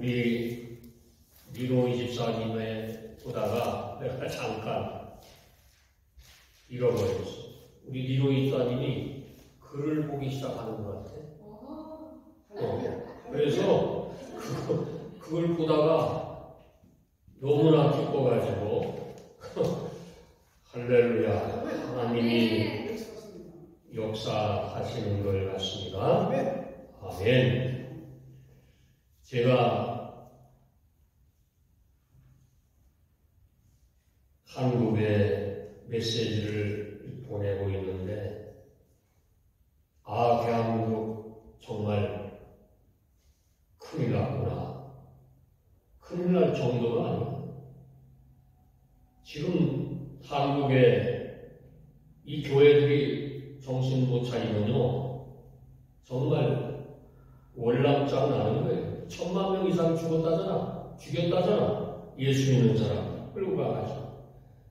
우리 민호이 집사님의 보다가 내가 잠깐 잃어버렸어. 우리 민호이 집사님이 글을 보기 시작하는 것 같아. 그래서 그걸 보다가 너무나 기뻐가지고 할렐루야, 하나님이 역사하시는 걸 같습니다. 아멘. 제가 한국에 메시지를 보내고 있는데, 대한민국 정말 큰일 났구나. 큰일 날 정도가 아니야. 지금 한국에 이 교회들이 정신 못 차리면요, 정말 월남장 나는 거예요. 1000만 명 이상 죽였다잖아. 예수 믿는 사람 끌고 가가지고.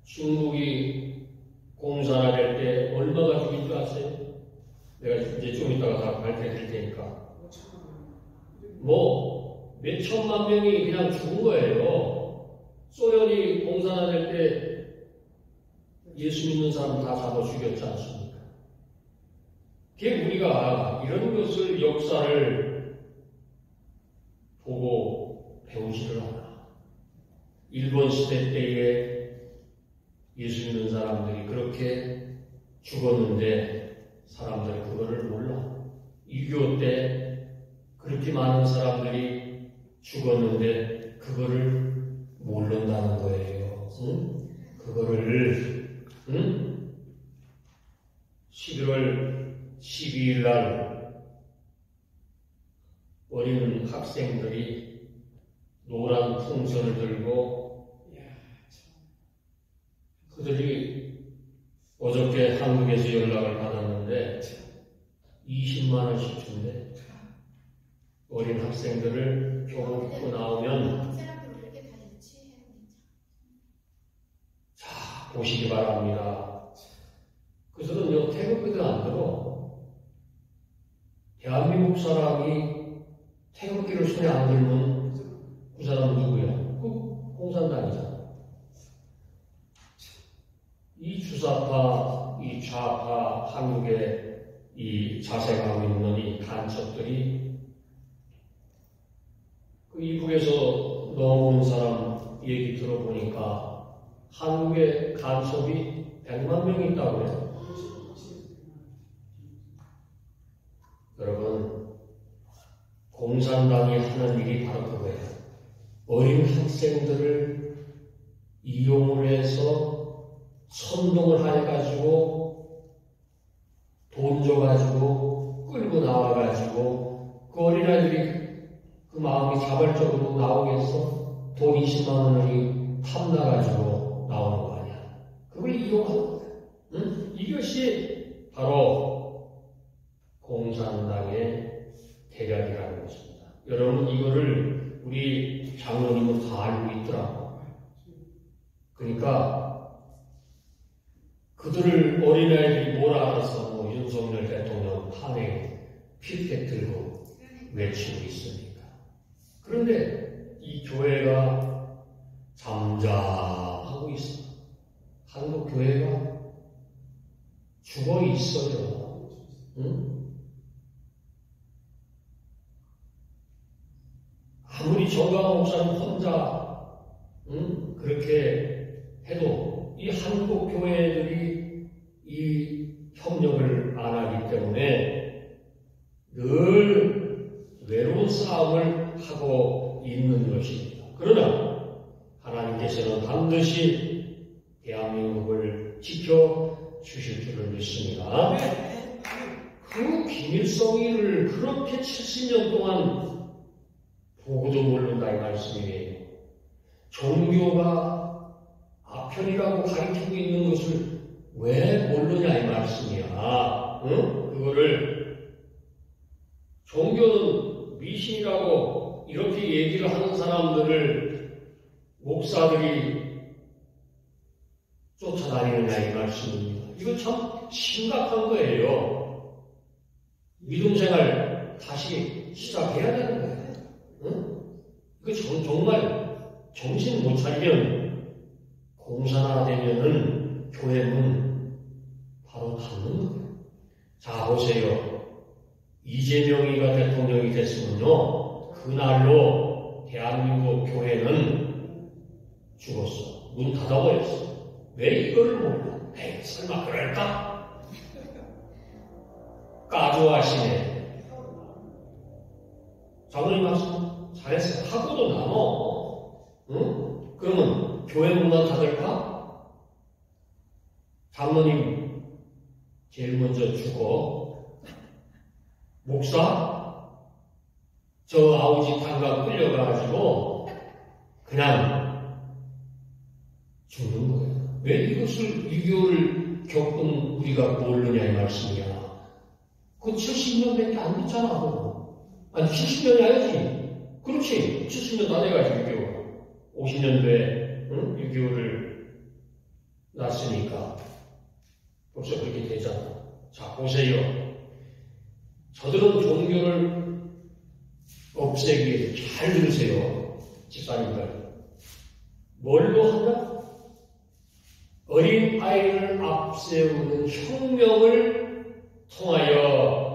중국이 공산화될 때 얼마가 죽인 줄 아세요? 내가 이제 좀 이따가 다 밝혀드릴 테니까. 몇 천만 명이 그냥 죽은 거예요. 소련이 공산화될 때 예수 믿는 사람 다 잡아 죽였지 않습니까? 그게 우리가 이런 것을, 역사를 보고 배우지를 않아. 일본 시대 때에 예수 믿는 사람들이 그렇게 죽었는데 사람들이 그거를 몰라. 6.25 때 그렇게 많은 사람들이 죽었는데 그거를 모른다는 거예요. 그거를 11월 12일 날 어린 학생들이 노란 풍선을 들고, 그들이 어저께 한국에서 연락을 받았는데 20만 원씩 준대. 어린 학생들을 졸업하고 나오면, 자, 보시기 바랍니다. 그 사람은 태극기도 안 들어. 대한민국 사람이 태극기를 손에 안 들면 그 사람은 누구야? 공산당이잖아. 이 주사파, 이 좌파, 한국에 이 자생하고 있는 이 간첩들이, 그 이북에서 넘어온 사람 얘기 들어보니까 한국에 간첩이 100만 명이 있다고 해요. 여러분, 공산당이 하는 일이 바로 그거예요. 어린 학생들을 이용을 해서 선동을 해가지고 돈 줘가지고 끌고 나와가지고, 그 어린아이들이 그 마음이 자발적으로 나오겠어? 돈 20만 원이 탐나가지고 나오는 거 아니야. 그걸 이용하는 거야. 이것이 바로 공산당의 대략이라는 것입니다. 여러분, 이거를 우리 장로님은 다 알고 있더라고. 그러니까 그들을, 어린아이들이 뭘 알아서 윤석열 대통령 탄핵 필팩 들고 외치고 있습니까? 그런데 이 교회가 잠잠하고 있어. 한국 교회가 죽어 있어요. 아무리 정강호 목사님 혼자 그렇게 해도 이 한국 교회들이 이 협력을 안 하기 때문에 늘 외로운 싸움을 하고 있는 것입니다. 그러나 하나님께서는 반드시 대한민국을 지켜주실 줄을 믿습니다. 그 김일성이를 그렇게 70년 동안 보고도 모른다 이 말씀이에요. 종교가 아편이라고 가르치고 있는 것을 왜 모르냐 이 말씀이야. 그거를 종교는 미신이라고 이렇게 얘기를 하는 사람들을 목사들이 쫓아다니느냐 이 말씀입니다. 이거 참 심각한 거예요. 믿음 생활 다시 시작해야 되는 거예요. 이거 정말 정신 못 차리면 공사나 되면은 교회는 바로 닫는 거예요. 자, 보세요. 이재명이가 대통령이 됐으면요, 그날로 대한민국 교회는 죽었어. 문 닫아버렸어. 왜 이거를 몰라? 에이, 설마 그럴까? 까조하시네. 장로님 말씀 잘했어요. 하고도 나눠. 응? 그러면 교회 문만 닫을까? 장로님 제일 먼저 죽어. 목사? 저 아우지 탄각 끌려가가지고 그냥 죽는 거예요. 왜 이것을 유교를 겪은 우리가 모르냐 이 말씀이야. 그 70년밖에 안 됐잖아. 아니 70년이 아니지. 그렇지. 70년 다 돼가지고 유교. 50년도에 응? 유교를 났으니까 벌써 그렇게 되잖아. 자, 보세요. 저들은 종교를 없애기 위해서 잘 들으세요. 집사님들. 뭘로 하냐? 어린 아이를 앞세우는 혁명을 통하여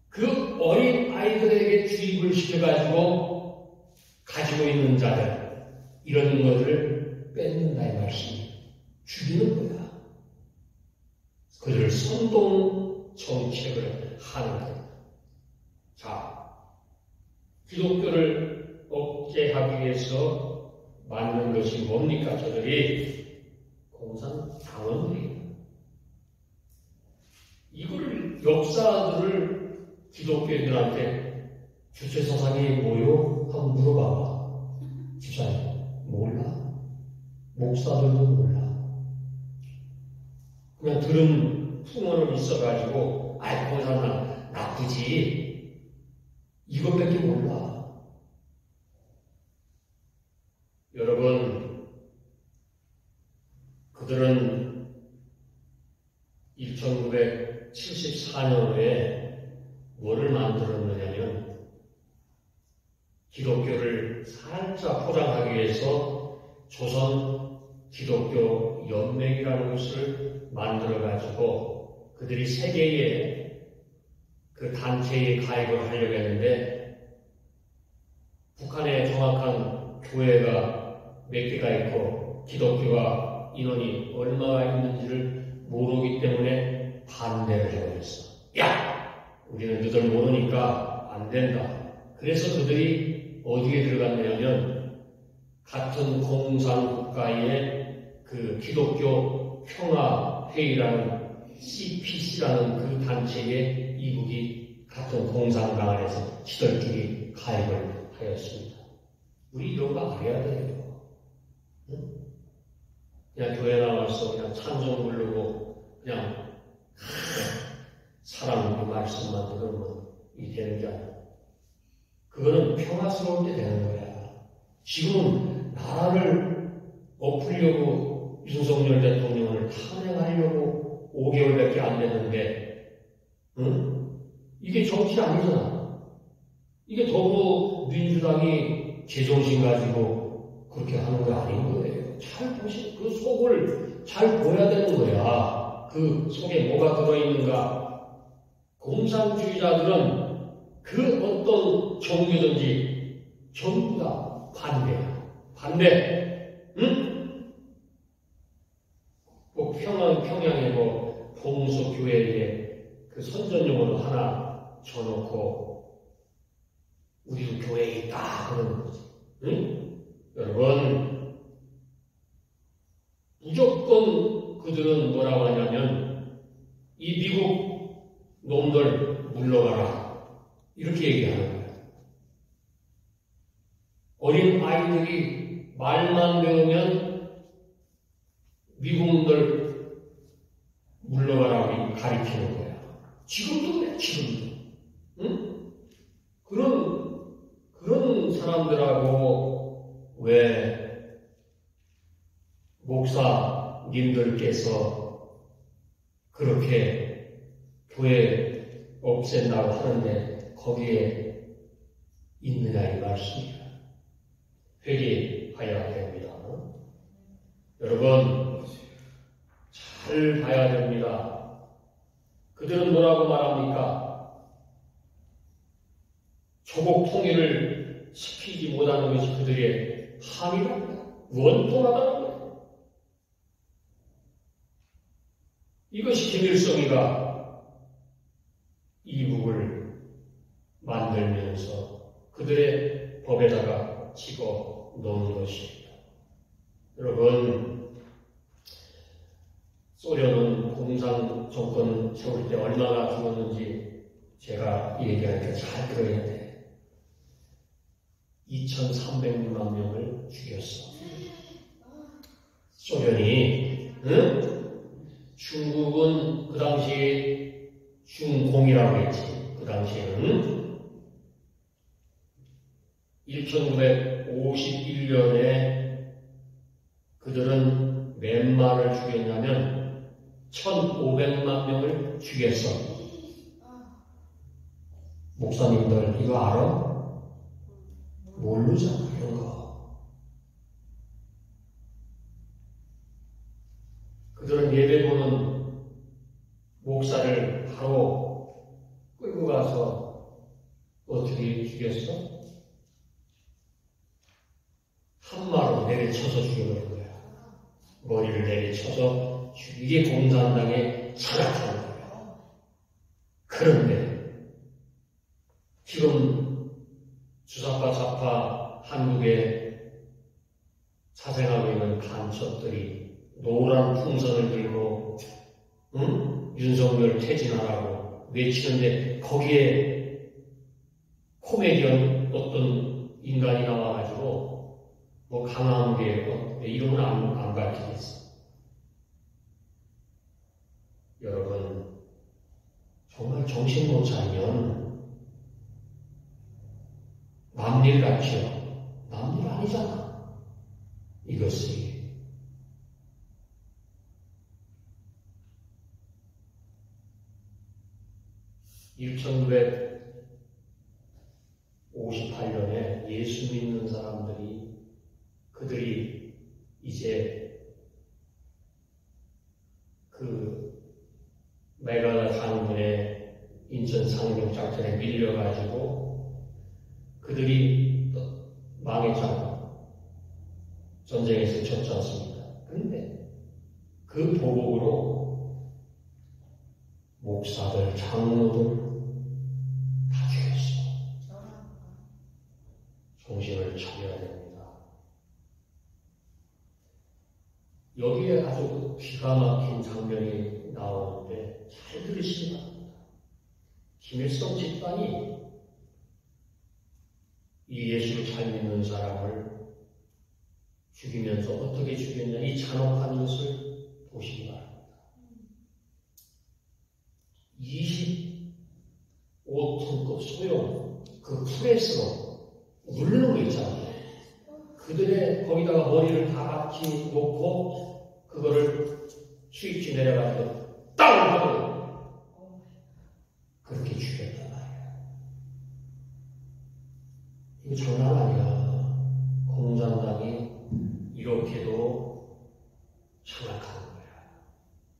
그 어린 아이들에게 주입을 시켜가지고 가지고 있는 자들, 이런 것을 뺏는다 이 말씀이 죽이는 거야. 그들을 선동 정책을 하는 거야. 자, 기독교를 억제하기 위해서 만든 것이 뭡니까? 저들이 공산당원들이에요. 이거를 역사들을 기독교인들한테 주체사상이 뭐요? 한번 물어봐봐. 집사님 몰라. 목사들도 몰라. 그냥 들은 풍언은 있어가지고 아이 공산당 나쁘지 이것밖에 몰라. 여러분, 그들은 1974년에 뭐를 만들었느냐면 기독교를 살짝 포장하기 위해서 조선 기독교 연맹이라는 것을 만들어가지고 그들이 세계의 그 단체에 가입을 하려고 했는데 북한에 정확한 교회가 몇 개가 있고 기독교가 인원이 얼마나 있는지를 모르기 때문에 반대를 해버렸어. 야! 우리는 너들 모르니까 안 된다. 그래서 그들이 어디에 들어갔냐면 같은 공산국가의 그 기독교 평화회의라는 CPC라는 그 단체에 이북이 같은 공산당 안에서 시들끼리 가입을 하였습니다. 우리 이런 거 알아야 돼요. 응? 그냥 교회 나와서 그냥 찬송 부르고 그냥 사랑 그 말씀만 들으면 이 되는 게 아니야. 그거는 평화스러울 때 되는 거야. 지금은 나라를 엎으려고 윤석열 대통령을 탄핵하려고 5개월밖에 안 됐는데, 응? 이게 정치 아니잖아. 이게 더불어민주당이 제정신 가지고 그렇게 하는 거 아닌 거예요. 잘 보시, 그 속을 잘 보여야 되는 거야. 그 속에 뭐가 들어있는가. 공산주의자들은 그 어떤 종교든지 전부 다 반대야. 반대. 응? 뭐 평양에 뭐 봉소교회에 그 선전용어로 하나 줘놓고 우리도 교회에 있다 그러는 거지. 응? 여러분, 무조건 그들은 뭐라고 하냐면 이 미국 놈들 물러가라. 이렇게 얘기하는 거예요. 어린 아이들이 말만 배우면 미국놈들 물러가라고 가리키는 거야. 지금도 그래, 지금도. 응? 그런 사람들하고 왜 목사님들께서 그렇게 교회 없앤다고 하는데 거기에 있느냐 이 말씀이에요. 회개해야 됩니다. 여러분 잘 봐야 됩니다. 그들은 뭐라고 말합니까? 조국 통일을 시키지 못하는 것이 그들의 함이랍니다. 원통하다는 거예요. 이것이 김일성이가 이북을 만들면서 그들의 법에다가 집어 넣은 것입니다. 여러분, 소련은 공산 정권 세울 때 얼마나 죽었는지 제가 얘기하니까 잘 들어야 돼. 2,300만 명을 죽였어. 소련이, 중국은 그 당시에 중공이라고 했지. 그 당시에는 1951년에 그들은 몇 만을 죽였냐면 1,500만 명을 죽였어. 목사님들 이거 알아? 모르잖아 이런 거. 그들은 예배 보는 목사를 바로 끌고 가서 어떻게 죽였어? 한마로 내리쳐서 죽여버린 거야. 머리를 내리쳐서 이게 공산당의 철학하는 거야. 그런데 지금 주사파 좌파 한국에 자생하고 있는 간첩들이 노란 풍선을 들고 윤석열 퇴진하라고 외치는데 거기에 코미디언 어떤 인간이 나와가지고 뭐 강한계 이름은 안 밝히겠어. 여러분 정말 정신 못 차리면 남일 같죠? 남일 아니잖아. 이것이 (1958년에) 예수 믿는 사람들이 그들이 이제 그 메가다 장군의 인천 상륙작전에 밀려가지고 그들이 망했잖아. 전쟁에서 졌지 않습니까? 그런데 그 보복으로 목사들, 장로들 다 죽였어. 정신을 차려야 됩니다. 여기에 아주 기가 막힌 장면이 나오는데 잘 들으시기 바랍니다. 김일성 집단이 이 예수를 잘 믿는 사람을 죽이면서 어떻게 죽였냐 이 잔혹한 것을 보시기 바랍니다. 25톤급 소형 그 프레스로 누르는 거 있잖아요. 그들의 거기다가 머리를 다 같이 놓고 그거를 스위치 내려가지고 땅 하고 그렇게 죽였단 말이야. 이거 장난 아니야. 공산당이 이렇게도 장악하는 거야.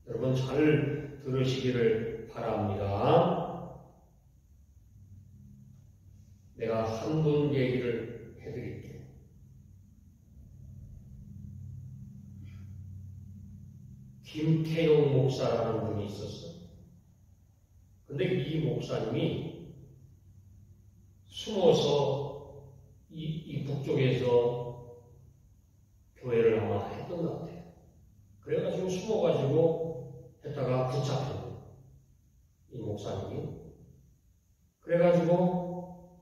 여러분 잘 들으시기를 바랍니다. 내가 한 분 얘기를 해드릴게요. 김태용 목사라는 분이 있었어요. 근데 이 목사님이 숨어서 이 북쪽에서 교회를 아마 했던 것 같아요. 그래가지고 숨어가지고 했다가 붙잡힌 이 목사님이. 그래가지고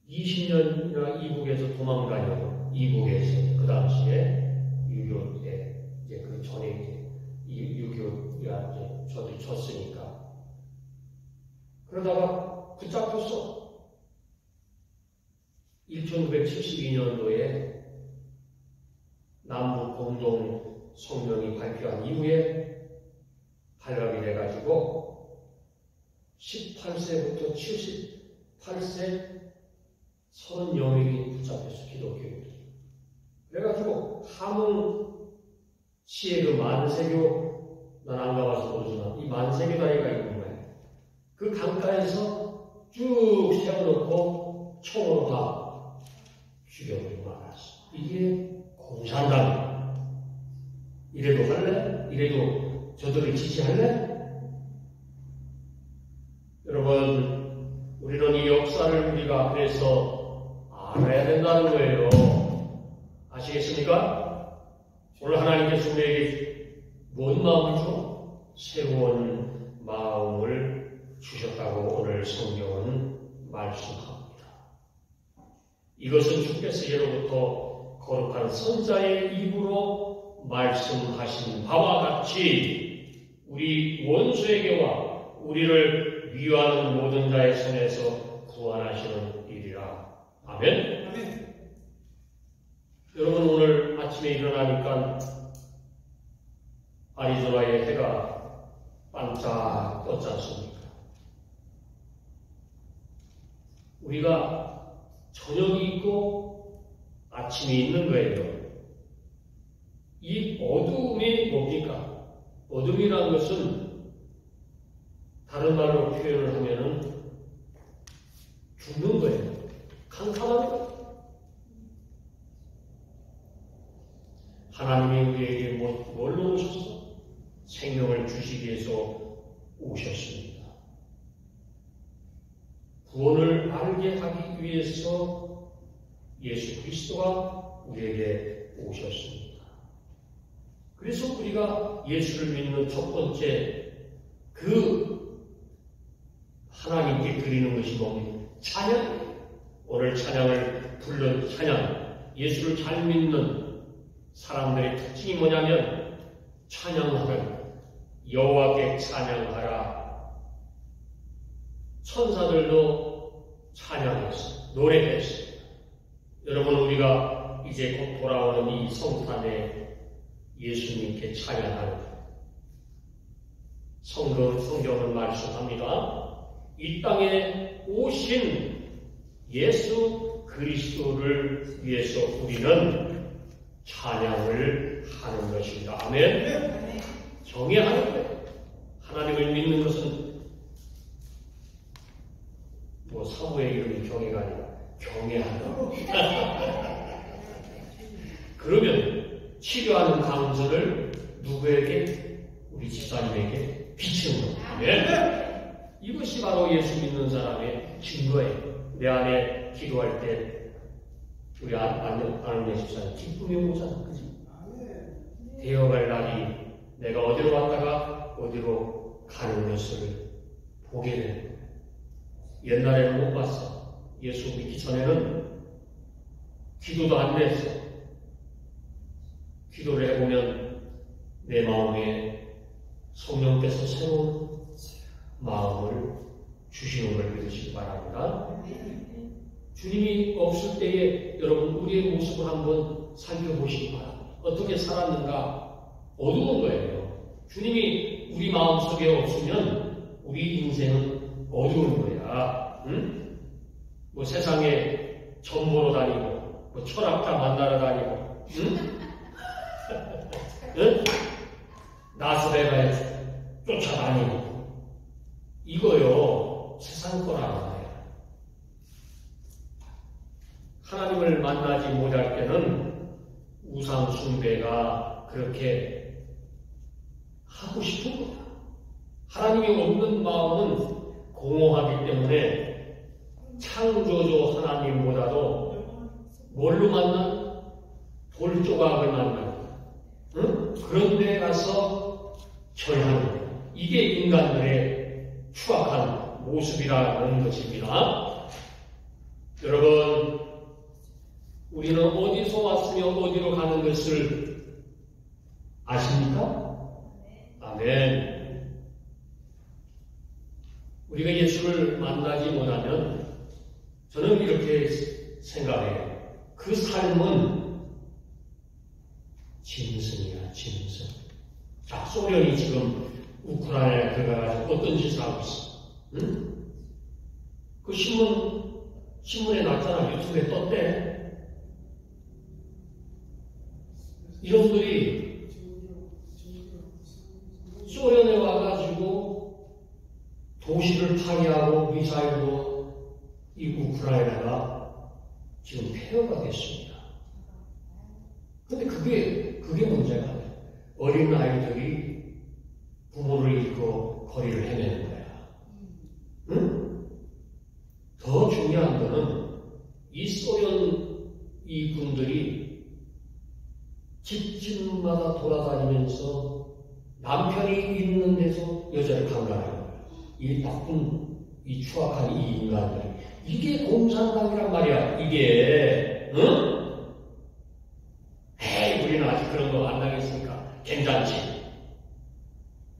20년이나 이북에서 도망다녀요. 이북에서 그 당시에 6.25 때 이제 그 전에 이제 6.25가 이제 저들이 졌으니까 그러다가 붙잡혔어. 1972년도에 남북 공동 성명이 발표한 이후에 발각이 돼가지고 18세부터 78세 30여 명이 붙잡혀서 기독교인들. 그래가지고 함흥시의 그 만세교, 난 안 가봐서 모르지만 이 만세교 다리가 있는 거예요. 그 강가에서 쭉 세워놓고 총으로 다 죽여버리고 말았어. 이게 공산당이야. 이래도 할래? 이래도 저들을 지지할래? 여러분, 우리는 이 역사를 우리가 그래서 알아야 된다는 거예요. 아시겠습니까? 오늘 하나님께서 우리에게 뭔 마음을 줘? 새로운 마음을 주셨다고 오늘 성경은 말씀합니다. 이것은 주께서 예로부터 거룩한 선자의 입으로 말씀하신 바와 같이 우리 원수에게와 우리를 위하는 모든 자의 손에서 구원하시는 일이라. 아멘? 아멘. 여러분, 오늘 아침에 일어나니까 아리조나의 해가 반짝 떴지 않습니까? 우리가 저녁이 있고 아침이 있는 거예요. 이 어둠이 뭡니까? 어둠이라는 것은 다른 말로 표현을 하면은 죽는 거예요. 캄캄한 거예요. 하나님이 우리에게 뭘로 오셨어? 생명을 주시기 위해서 오셨습니다. 구원을 알게 하기 위해서 예수 그리스도가 우리에게 오셨습니다. 그래서 우리가 예수를 믿는 첫 번째 그 하나님께 드리는 것이 뭡니까? 찬양. 오늘 찬양을 부른 찬양. 예수를 잘 믿는 사람들의 특징이 뭐냐면 찬양하라. 여호와께 찬양하라. 천사들도 찬양했어. 노래했어. 여러분, 우리가 이제 곧 돌아오는 이 성탄에 예수님께 찬양하는 성경은 말씀합니다. 이 땅에 오신 예수 그리스도를 위해서 우리는 찬양을 하는 것입니다. 아멘. 경외하는 거예요. 하나님을 믿는 것은 사부의 이름이 경외가 아니라 경외하는 거예요. 그러면 치료하는 강조를 누구에게? 우리 집사님에게 비치는 거예요. 아멘. 이것이 바로 예수 믿는 사람의 증거예요. 내 안에 기도할 때 우리 아는 집사님 기쁨이 오잖아. 그지? 되어갈 날이 내가 어디로 갔다가 어디로 가는 것을 보게 되는 거예요. 옛날에는 못 봤어. 예수 믿기 전에는 기도도 안 했어. 기도를 해보면 내 마음에 성령께서 새로운 마음을 주시는 걸 믿으시기 바랍니다. 주님이 없을 때에 여러분 우리의 모습을 한번 살펴보시기 바랍니다. 어떻게 살았는가? 어두운 거예요. 주님이 우리 마음속에 없으면 우리 인생은 어두운 거야. 응? 세상에 점 보러 다니고 철학자 만나러 다니고 응? 응? 나스레바에 쫓아다니고 이거요 세상 거라는 거예요. 하나님을 만나지 못할 때는 우상 숭배가 그렇게 하고 싶은 거야. 하나님이 없는 마음은 공허하기 때문에 창조주 하나님보다도 뭘로 만나? 돌조각을 만나. 응? 그런 데 가서 절하는 거야. 이게 인간들의 추악한 모습이라는 것입니다. 여러분, 우리는 어디서 왔으며 어디로 가는 것을 아십니까? 아멘. 우리가 예수를 만나지 못하면 저는 이렇게 생각해요. 그 삶은 짐승이야, 짐승. 자, 소련이 지금 우크라이나에 들어가서 어떤 짓을 하고 있어? 응? 그 신문 신문에 났잖아. 유튜브에 떴대. 이놈들이 소련에 와가지고 도시를 파괴하고 미사일로 이 우크라이나가 지금 폐허가 됐습니다. 근데 그게 문제가 아니에요. 어린 아이들이 부모를 잃고 거리를 헤매는 거야. 응? 더 중요한 거는 이 소련 이 군들이 집집마다 돌아다니면서 남편이 있는 데서 여자를 강간하는 거야. 이 나쁜, 이 추악한 이 인간들이. 이게 공산당이란 말이야. 이게, 응? 에이, 우리는 아직 그런 거 안 당했으니까 괜찮지.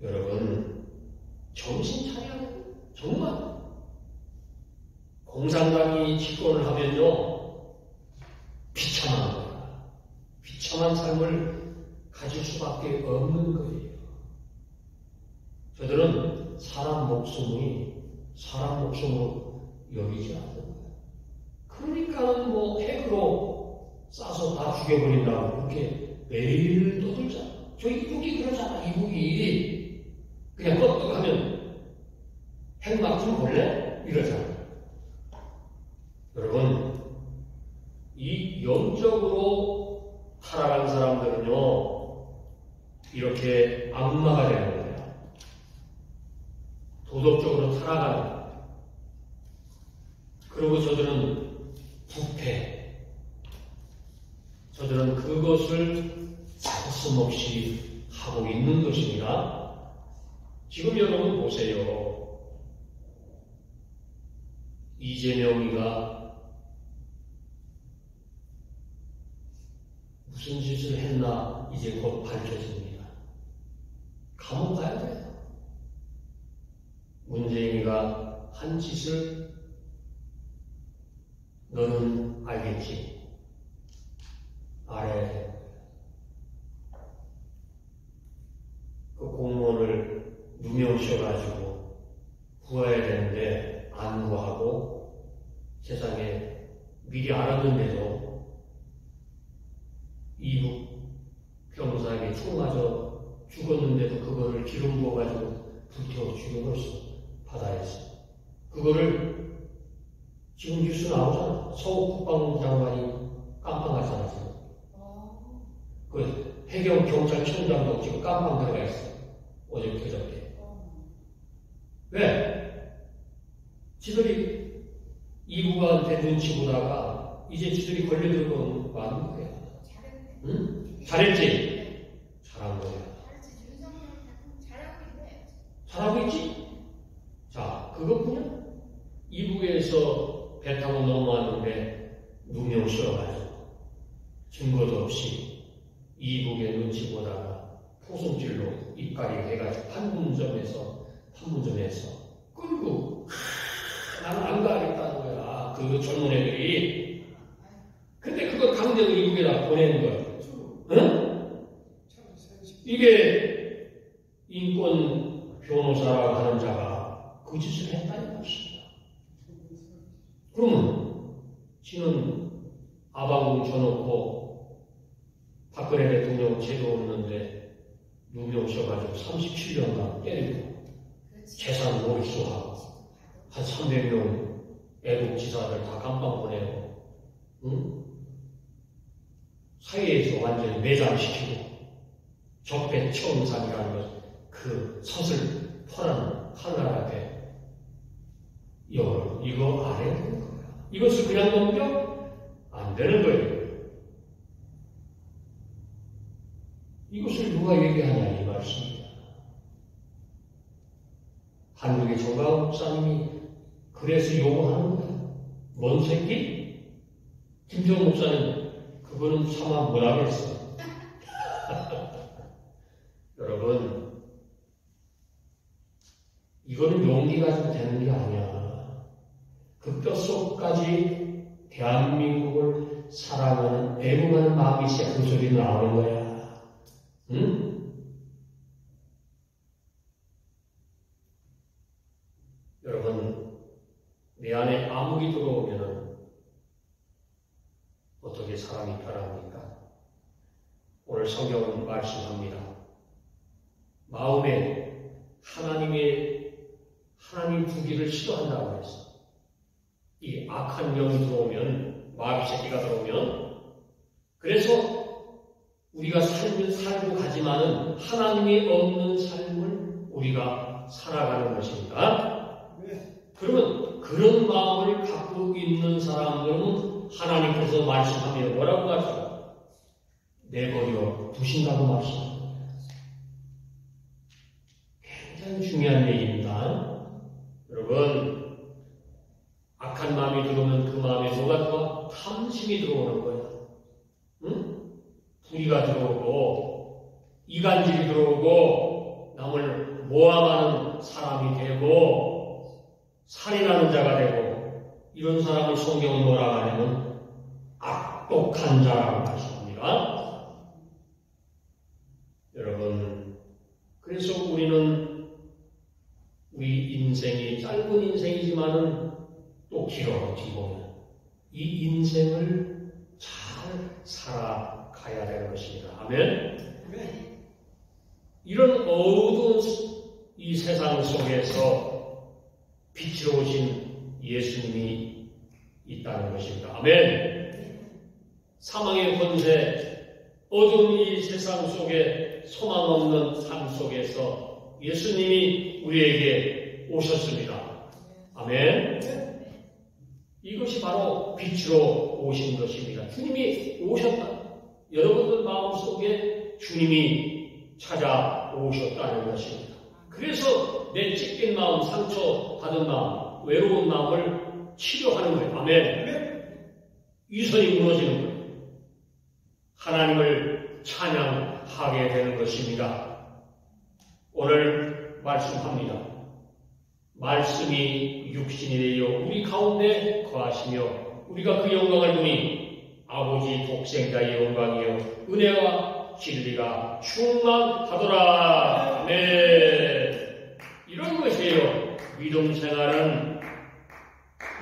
여러분, 정신 차려야 돼. 정말. 공산당이 집권을 하면요, 비참한 거야. 비참한 삶을 가질 수밖에 없는 거예요. 저들은 사람 목숨으로 여기지 않는 거예요. 그러니까는 뭐 핵으로 쏴서 다 죽여버린다고 그렇게 매일 떠들잖아. 저 이북이 그러잖아. 이북이 그냥 껐떡하면 핵 막 좀 볼래? 이러잖아. 여러분, 이 영적으로 타락한 사람들은요, 이렇게 악마가 되는 거예요. 도덕적으로 타락하는 거예요. 그리고 저들은 부패. 저들은 그것을 서슴없이 하고 있는 것입니다. 지금 여러분 보세요. 이재명이가 무슨 짓을 했나 이제 곧 밝혀집니다. 감옥 가야 돼요. 문재인이가 한 짓을 너는 알겠지? 알아야 돼. 그 공무원을 누명씌워가지고 구해야 되는데 안 구하고 세상에 미리 알았는데도 이북 병사에게 총 맞아 죽었는데도 그거를 기름 부어가지고 불태워 죽여버렸어. 바다에서. 그거를 지금 뉴스 나오잖아. 서욱 국방부 장관이 깜빵하잖아. 지금. 그 해경 경찰청장도 지금 깜빵 들어가 있어. 어제 그저께. 왜? 지들이 이북한테 눈치 보다가 이제 지들이 걸려들고 왔는 거야. 응? 잘했지? 잘한 거야. 잘하고 있지? 자, 그것뿐이야. 이북에서 배 타고 넘어왔는데 누명 씌워가지고 증거도 없이 이북의 눈치 보다가 포승줄로 입가리 해가지고 판문점에서 끌고 나는 안 가겠다는 거야. 그 젊은 애들이. 근데 그거 강제로 이북에다 보내는 거야. 응? 이게 인권 변호사라고 하는 자가 그 짓을 했다는 것입니다. 그러면 지는 아방궁 쳐놓고 박근혜 대통령 제도 없는데 누명 씌워가지고 37년간 때리고 재산 몰수하고 한 300명 애국지사들 다 감방 보내고 응? 사회에서 완전히 매장시키고 적폐청산이라는 것 그 섯을 퍼라는 칼날 앞에 이거 안 해야 되는 거야. 이것을 그냥 넘겨? 안 되는 거예요. 이것을 누가 얘기하냐 이 말씀입니다. 한국의 정강 목사님이 그래서 요구하는 거야. 뭔 새끼? 김정 목사님 그거는 차마 뭐라 그랬어. 여러분 이거는 용기 가지고 되는 게 아니야. 그 뼛속까지 대한민국을 사랑하는 애국하는 마음이 있어야 그 소리 나오는 거야. 응? 여러분 내 안에 암흑이 들어오면은 사람이 변합니까? 오늘 성경은 말씀합니다. 마음에 하나님 두기를 시도한다고 해서 이 악한 영이 들어오면, 마귀 새끼가 들어오면, 그래서 우리가 살고 가지만은 하나님이 없는 삶을 우리가 살아가는 것입니다. 그러면 그런 마음을 갖고 있는 사람들은 하나님께서 말씀하면 뭐라고 말씀합니까? 내버려 두신다고 말씀합니다. 굉장히 중요한 얘기입니다. 여러분, 악한 마음이 들어오면 그 마음에 뭐가 들어와? 탐심이 들어오는 거예요. 응? 불의가 들어오고, 이간질이 들어오고, 남을 모함하는 사람이 되고, 살인하는 자가 되고, 이런 사람을 성경은 뭐라고 하냐면 악독한 자라고 말씀합니다. 여러분, 그래서 우리는 우리 인생이 짧은 인생이지만은 또 길어, 어떻게 보면. 이 인생을 잘 살아가야 되는 것입니다. 아멘? 이런 어두운 이 세상 속에서 빛으로 오신 예수님이 있다는 것입니다. 아멘? 사망의 권세, 어두운 이 세상 속에 소망 없는 삶 속에서 예수님이 우리에게 오셨습니다. 아멘? 이것이 바로 빛으로 오신 것입니다. 주님이 오셨다. 여러분들 마음속에 주님이 찾아오셨다는 것입니다. 그래서 내 찢긴 마음, 상처받은 마음, 외로운 마음을 치료하는 거예요. 아멘. 위선이 무너지는 거예요. 하나님을 찬양하게 되는 것입니다. 오늘 말씀합니다. 말씀이 육신이 되어 우리 가운데 거하시며 우리가 그 영광을 보니 아버지 독생자의 영광이요 은혜와 진리가 충만하더라. 네, 이런 것이에요. 믿음 생활은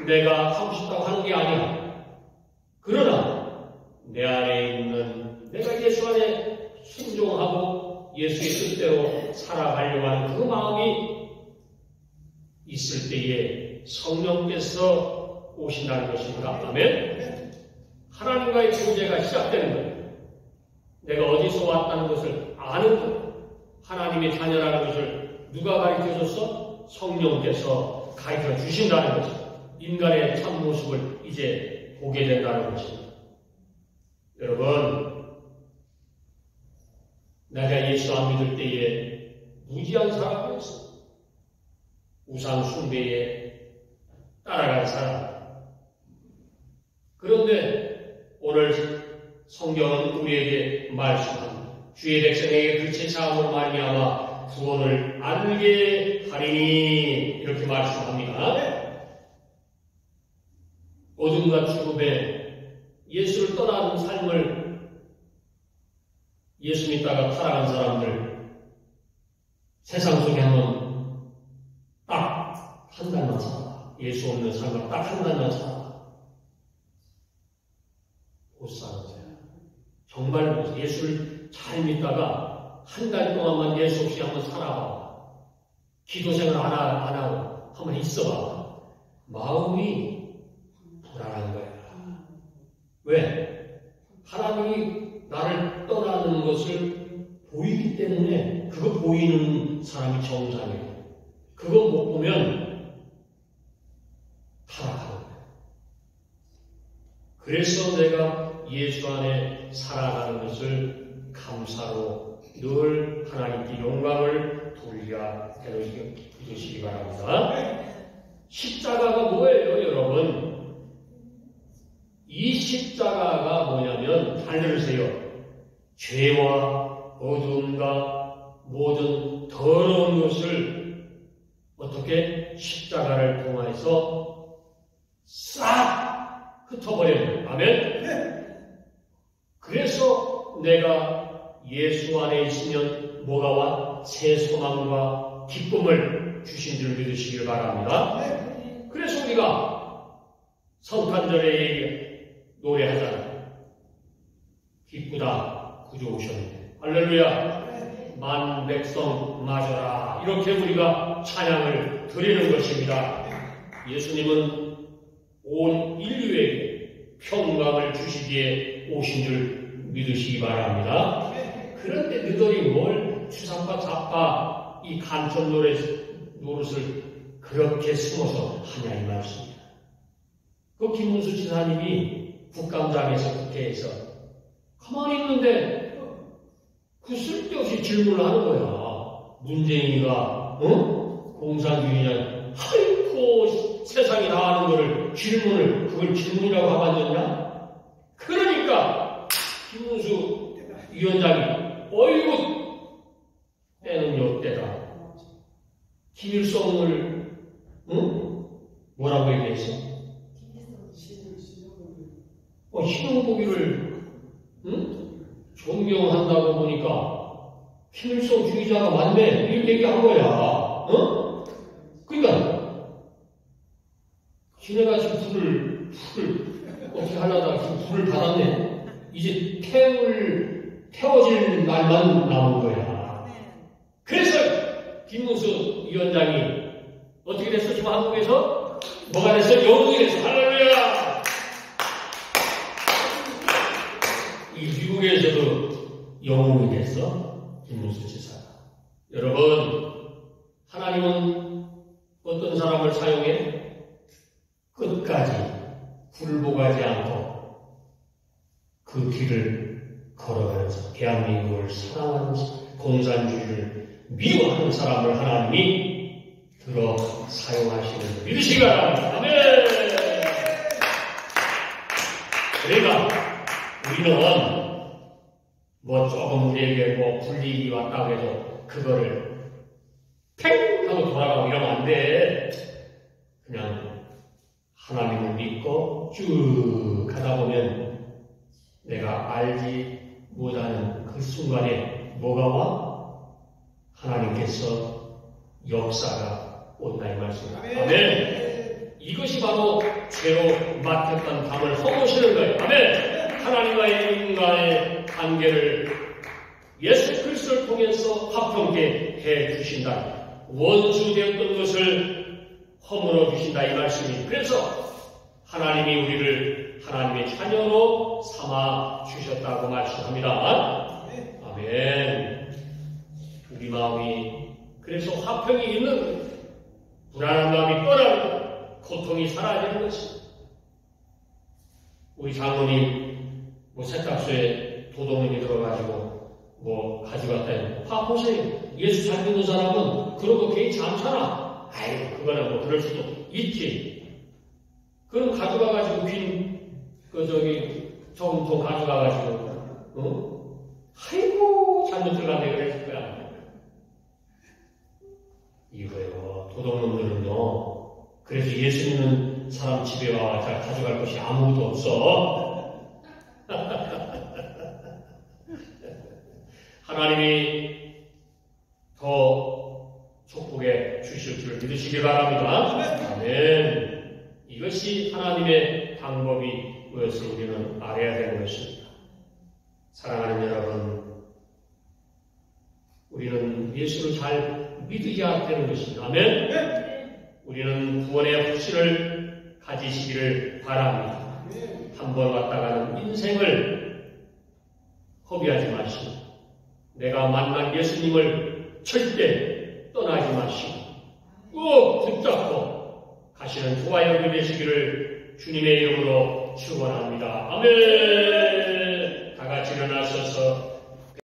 내가 하고 싶다고 하는 게 아니야. 그러나 내 안에 있는, 내가 예수 안에 순종하고 예수의 뜻대로 살아가려고 하는 그 마음이 있을 때에 성령께서 오신다는 것입니다. 아멘? 하나님과의 교제가 시작되는 거예요. 내가 어디서 왔다는 것을 아는 거예요. 하나님의 자녀라는 것을 누가 가르쳐줬어? 성령께서 가르쳐 주신다는 것입니다. 인간의 참모습을 이제 보게 된다는 것입니다. 여러분, 내가 예수 안 믿을 때에 무지한 사람이었어. 우상 숭배에 따라간 사람. 그런데 오늘 성경은 우리에게 말씀합니다. 주의 백성에게 그 제사함으로 말미암아 구원을 알게 하리니, 이렇게 말씀합니다. 어둠과 죽음에 예수를 떠나는 삶을 예수 믿다가 타락한 사람들, 세상 속에 한번 딱 한 달만 살아. 예수 없는 삶을 딱 한 달만 살아. 못 사는 거야. 정말 못 사. 예수를 잘 믿다가 한 달 동안만 예수 없이 한번 살아봐. 기도 생활 안 하고 한번 있어봐. 마음이 불안한 거야. 왜? 하나님이 나를 떠나는 것을 보이기 때문에 그거 보이는 사람이 정상이에요. 그거 못 보면 타락하는 거예요. 그래서 내가 예수 안에 살아가는 것을 감사로 늘 하나님께 영광을 돌려 드리시기 바랍니다. 십자가가 뭐예요, 여러분? 이 십자가가 뭐냐면, 잘 들으세요. 죄와 어두움과 모든 더러운 것을 어떻게 십자가를 통해서 싹 흩어버려요. 아멘? 그래서 내가 예수 안에 있으면 뭐가 와? 새 소망과 기쁨을 주신 줄 믿으시길 바랍니다. 그래서 우리가 성탄절에 노래하잖아요. 기쁘다 구주 오셨네. 할렐루야. 만 백성 마셔라. 이렇게 우리가 찬양을 드리는 것입니다. 예수님은 온 인류에게 평강을 주시기에 오신 줄 믿으시기 바랍니다. 그런데 너희들이 뭘 추상과 작가 이 간첩 노릇을 그렇게 숨어서 하냐 이 말씀입니다. 그 김문수 지사님이 국감장에서 국회에서 가만히 있는데 그 쓸데없이 질문을 하는 거야. 문재인이가 공산주의냐? 아이고 세상이 다 아는 거를 그걸 질문이라고 하겠느냐? 그러니까 김문수 위원장이 어이구 때는 요때다. 김일성을 뭐라고 얘기했어? 신용보기를 존경한다고 보니까 김일성 주의자가 맞네 이렇게 얘기한 거야. 그러니까 지네가 지금 불을 어떻게 하려다가 지금 불을 받았네. 이제 태워질 날만 남은 거야. 그래서 김문수 위원장이 어떻게 됐어? 지금 한국에서 뭐가 됐어? 영웅이 됐어. 할렐루야. 이 미국에서도 영웅이 됐어. 김문수 지사가. 여러분, 하나님은 어떤 사람을 사용해? 끝까지 굴복하지 않고 그 길을 걸어가면서 대한민국을 사랑하는 공산주의를 미워하는 사람을 하나님이 들어 사용하시는 믿으시기 바랍니다. 아멘. 그러니까 우리는 뭐 조금 우리에게 뭐 불리기 왔다고 해도 그거를 팽 하고 돌아가고 이러면 안 돼. 그냥 하나님을 믿고 쭉 가다 보면 내가 알지 못하는 그 순간에 뭐가 와? 하나님께서 역사가 온다 이 말씀입니다. 아멘. 이것이 바로 죄로 맡겼던 담을 허무시는 거예요. 아멘. 하나님과의 인간의 관계를 예수 그리스도를 통해서 화평케 해 주신다. 원수되었던 것을 허물어 주신다 이 말씀입니다. 그래서 하나님이 우리를 하나님의 자녀로 삼아 주셨다고 말씀합니다. 아멘. 우리 마음이 그래서 화평이 있는 불안한 마음이 떠나고 고통이 사라지는 것입니다. 우리 장로님 세탁소에 도둑놈이 들어가지고 가져갔다 해요. 보세요. 예수 잘 믿는 사람은 그런 거 개의치 않잖아. 아이고 그거는 그럴 수도 있지. 그럼 가져가가지고 저금통 가져가가지고 아이고 잘못 들어갔네 그랬을 거야. 이거요. 도둑놈들은요. 그래서 예수 믿는 사람 집에 와 가져갈 것이 아무것도 없어. 하나님이 더 축복해 주실 줄 믿으시기 바랍니다. 아멘. 이것이 하나님의 방법이 무엇을 우리는 알아야 되는 것입니다. 사랑하는 여러분, 우리는 예수를 잘 믿어야 되는 것입니다. 아멘. 우리는 구원의 확신을 가지시기를 바랍니다. 한 번 왔다 가는 인생을 허비하지 마시고 내가 만난 예수님을 절대 떠나지 마시고 꼭 붙잡고 가시는 저와 여러분이 되시기를 주님의 이름으로 축원합니다. 아멘. 다 같이 일어나셔서